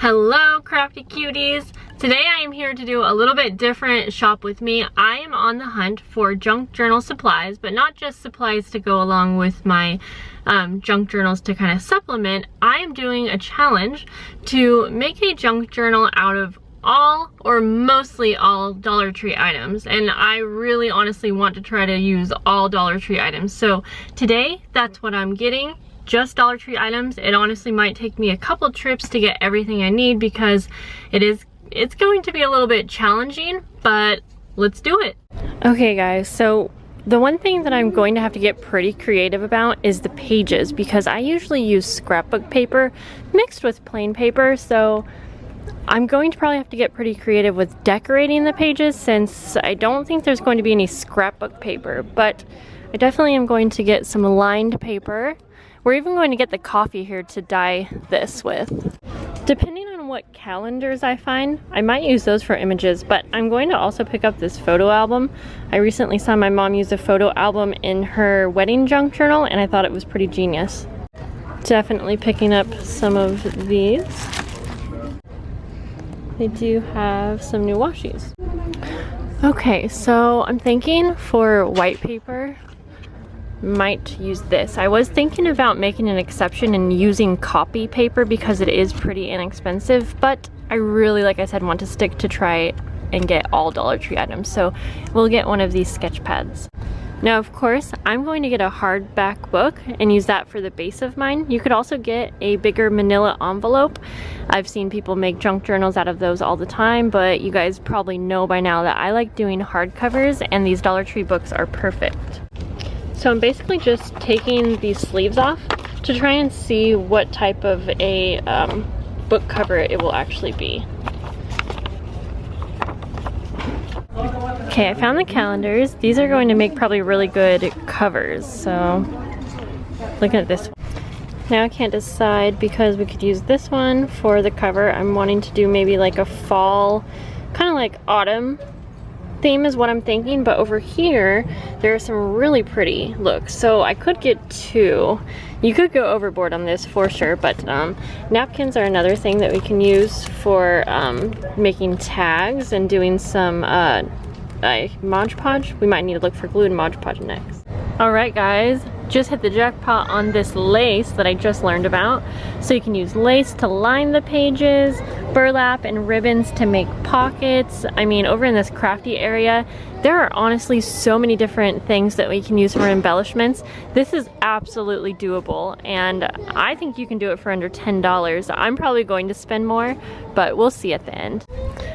Hello crafty cuties! Today I am here to do a little bit different shop with me. I am on the hunt for junk journal supplies, but not just supplies to go along with my junk journals to kind of supplement. I am doing a challenge to make a junk journal out of all or mostly all Dollar Tree items, and I really honestly want to try to use all Dollar Tree items. So today that's what I'm getting. Just Dollar Tree items. It honestly might take me a couple trips to get everything I need because it's going to be a little bit challenging, but let's do it. Okay guys, so the one thing that I'm going to have to get pretty creative about is the pages, because I usually use scrapbook paper mixed with plain paper, so I'm going to probably have to get pretty creative with decorating the pages since I don't think there's going to be any scrapbook paper, but I definitely am going to get some lined paper. We're even going to get the coffee here to dye this with. Depending on what calendars I find, I might use those for images, but I'm going to also pick up this photo album. I recently saw my mom use a photo album in her wedding junk journal, and I thought it was pretty genius. Definitely picking up some of these. They do have some new washies. Okay, so I'm thinking for white paper, might use this. I was thinking about making an exception and using copy paper because it is pretty inexpensive, but I really, like I said, want to stick to try and get all Dollar Tree items, so we'll get one of these sketch pads. Now of course I'm going to get a hardback book and use that for the base of mine. You could also get a bigger manila envelope. I've seen people make junk journals out of those all the time, but you guys probably know by now that I like doing hardcovers, and these Dollar Tree books are perfect. So I'm basically just taking these sleeves off to try and see what type of a book cover it will actually be. Okay, I found the calendars. These are going to make probably really good covers, so looking at this one. Now I can't decide because we could use this one for the cover. I'm wanting to do maybe like a fall, kind of like autumn theme is what I'm thinking, but over here there are some really pretty looks, so I could get two. You could go overboard on this for sure, but napkins are another thing that we can use for making tags and doing some Mod Podge. We might need to look for glue and Mod Podge next. Alright guys, just hit the jackpot on this lace that I just learned about. So you can use lace to line the pages, burlap and ribbons to make pockets. I mean, over in this crafty area, there are honestly so many different things that we can use for embellishments. This is absolutely doable, and I think you can do it for under $10. I'm probably going to spend more, but we'll see at the end.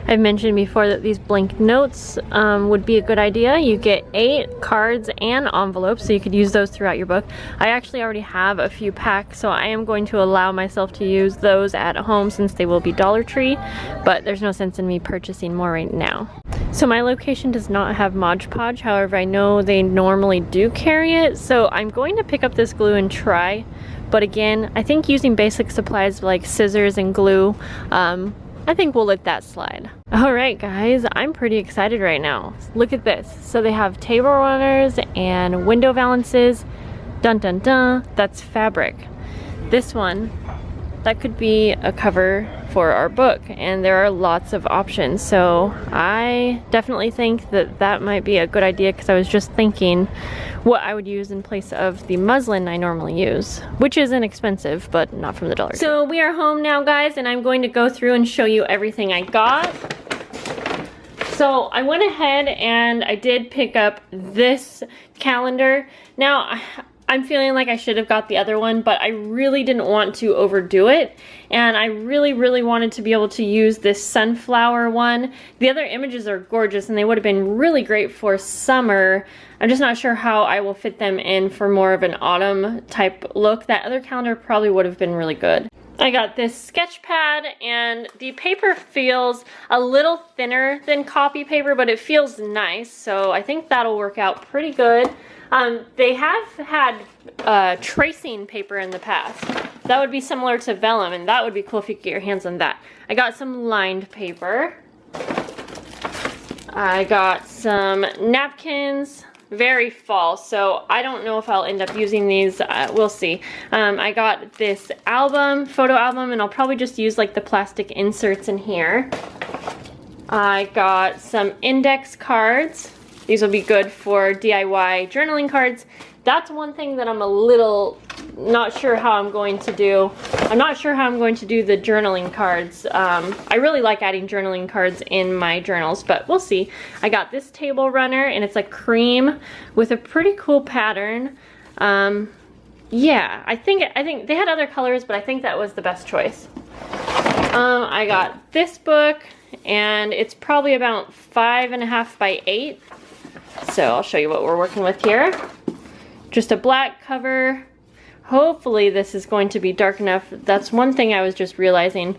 I've mentioned before that these blank notes would be a good idea. You get 8 cards and envelopes, so you could use those throughout your book. I actually already have a few packs, so I am going to allow myself to use those at home since they will be Dollar Tree, but there's no sense in me purchasing more right now. So my location does not have Mod Podge, however I know they normally do carry it, so I'm going to pick up this glue and try. But again, I think using basic supplies like scissors and glue, I think we'll let that slide. Alright guys, I'm pretty excited right now. Look at this. So they have table runners and window valances. Dun dun dun, that's fabric. This one, that could be a cover for our book, and there are lots of options, so I definitely think that that might be a good idea, because I was just thinking what I would use in place of the muslin I normally use, which is inexpensive but not from the Dollar Tree. So we are home now guys, and I'm going to go through and show you everything I got. So I went ahead and I did pick up this calendar. Now I'm feeling like I should have got the other one, but I really didn't want to overdo it, and I really wanted to be able to use this sunflower one. The other images are gorgeous and they would have been really great for summer. I'm just not sure how I will fit them in for more of an autumn type look. That other calendar probably would have been really good. I got this sketch pad, and the paper feels a little thinner than copy paper, but it feels nice, so I think that'll work out pretty good. They have had tracing paper in the past. That would be similar to vellum, and that would be cool if you could get your hands on that. I got some lined paper. I got some napkins. very fall, so I don't know if I'll end up using these. We'll see. I got this photo album, and I'll probably just use like the plastic inserts in here. I got some index cards. These will be good for DIY journaling cards. That's one thing that I'm a little not sure how I'm going to do. I'm not sure how I'm going to do the journaling cards. I really like adding journaling cards in my journals, but we'll see. I got this table runner, and it's like cream with a pretty cool pattern. Yeah, I think they had other colors, but I think that was the best choice. I got this book, and it's probably about 5.5 by 8. So I'll show you what we're working with here. Just a black cover. Hopefully this is going to be dark enough. That's one thing I was just realizing.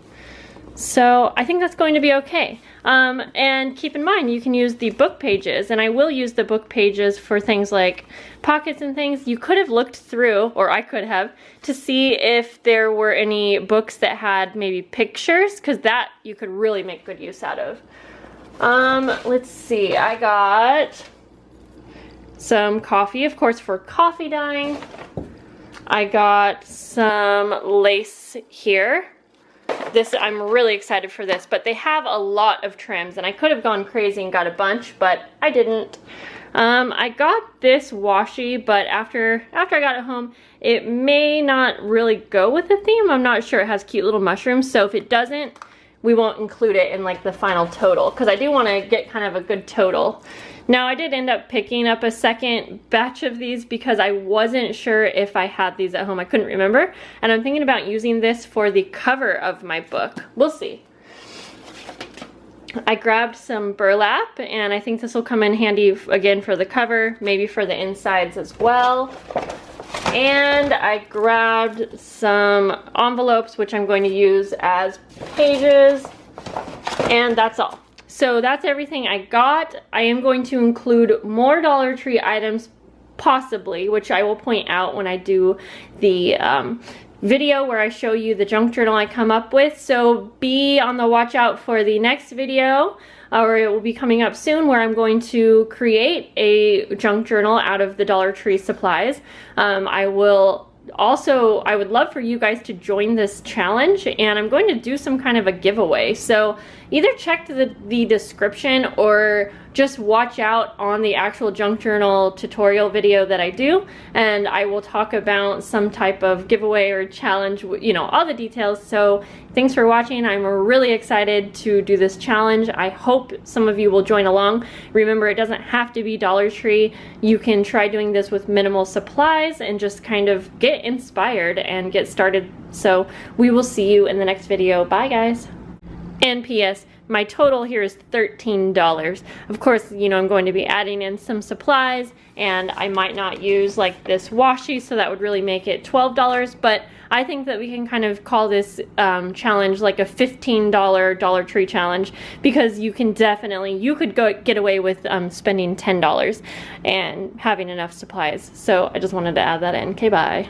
So I think that's going to be okay. And keep in mind, you can use the book pages, and I will use the book pages for things like pockets and things. You could have looked through, or I could have, to see if there were any books that had maybe pictures, because that you could really make good use out of. Let's see, I got some coffee, of course, for coffee dyeing. I got some lace here. I'm really excited for this, but they have a lot of trims, and I could have gone crazy and got a bunch, but I didn't. I got this washi, but after I got it home, it may not really go with the theme. I'm not sure. It has cute little mushrooms, so if it doesn't, we won't include it in like the final total, because I do want to get kind of a good total. Now, I did end up picking up a second batch of these because I wasn't sure if I had these at home. I couldn't remember, and I'm thinking about using this for the cover of my book. We'll see. I grabbed some burlap, and I think this will come in handy again for the cover, maybe for the insides as well. And I grabbed some envelopes, which I'm going to use as pages, and that's all. So that's everything I got. I am going to include more Dollar Tree items, possibly, which I will point out when I do the video where I show you the junk journal I come up with. So be on the watch out for the next video, or it will be coming up soon, where I'm going to create a junk journal out of the Dollar Tree supplies. I would love for you guys to join this challenge, and I'm going to do some kind of a giveaway. So either check the description, or just watch out on the actual junk journal tutorial video that I do, and I will talk about some type of giveaway or challenge, you know, all the details. So thanks for watching. I'm really excited to do this challenge. I hope some of you will join along. Remember, it doesn't have to be Dollar Tree. You can try doing this with minimal supplies and just kind of get inspired and get started. So we will see you in the next video. Bye, guys. And P.S. my total here is $13. Of course, you know, I'm going to be adding in some supplies, and I might not use like this washi, so that would really make it $12, but I think that we can kind of call this challenge like a $15 Dollar Tree challenge, because you could get away with spending $10 and having enough supplies. So I just wanted to add that in. Okay, bye.